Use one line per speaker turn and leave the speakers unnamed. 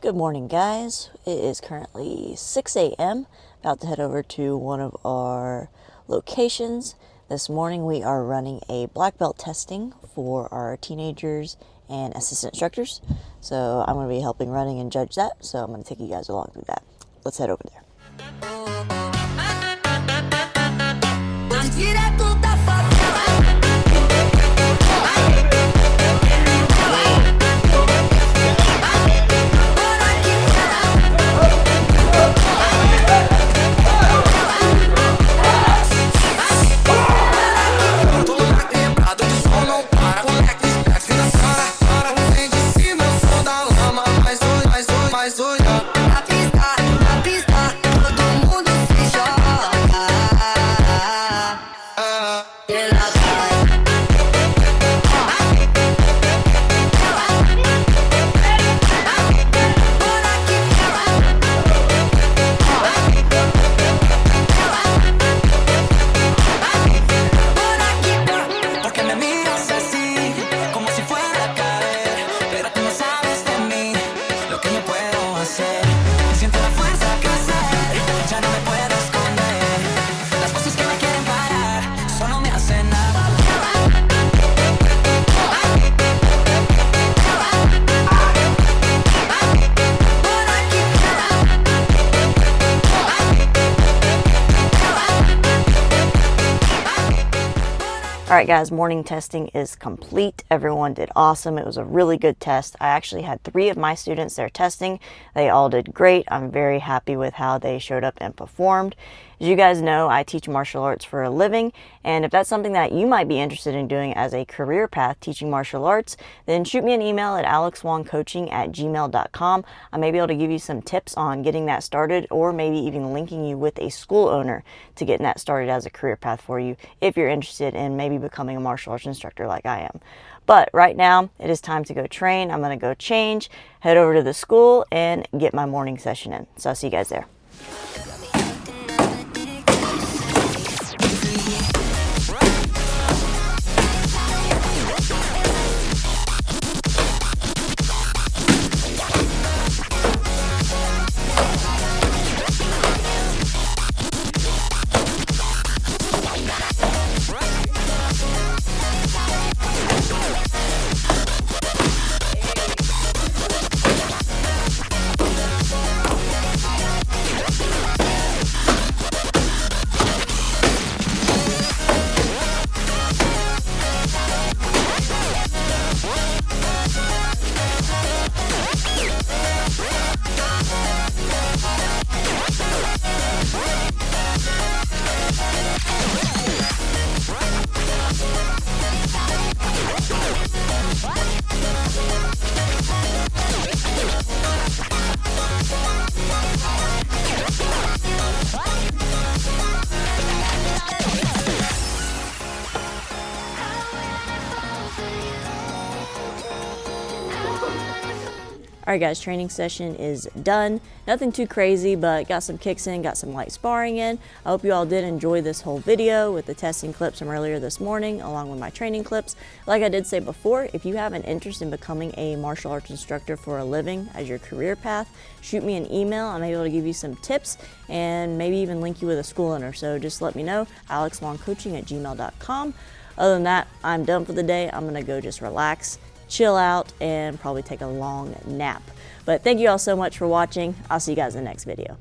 Good morning, guys. It is currently 6 a.m. About to head over to one of our locations. This morning we are running a black belt testing for our teenagers and assistant instructors. So I'm going to be helping running and judge that. So I'm going to take you guys along through that. Let's head over there. Alright guys, morning testing is complete. Everyone did awesome. It was a really good test. I actually had 3 of my students there testing. They all did great. I'm very happy with how they showed up and performed. As you guys know, I teach martial arts for a living, and if that's something that you might be interested in doing as a career path, teaching martial arts, then shoot me an email at alexwongcoaching@gmail.com. I may be able to give you some tips on getting that started, or maybe even linking you with a school owner to getting that started as a career path for you if you're interested in maybe becoming a martial arts instructor like I am. But right now, it is time to go train. I'm going to go change, head over to the school, and get my morning session in. So I'll see you guys there. Alright guys, training session is done. Nothing too crazy, but got some kicks in, got some light sparring in. I hope you all did enjoy this whole video with the testing clips from earlier this morning, along with my training clips. Like I did say before, if you have an interest in becoming a martial arts instructor for a living as your career path, shoot me an email. I may be able to give you some tips and maybe even link you with a school owner. So just let me know, alexwongcoaching@gmail.com. Other than that, I'm done for the day. I'm gonna go just relax, chill out, and probably take a long nap. But thank you all so much for watching. I'll see you guys in the next video.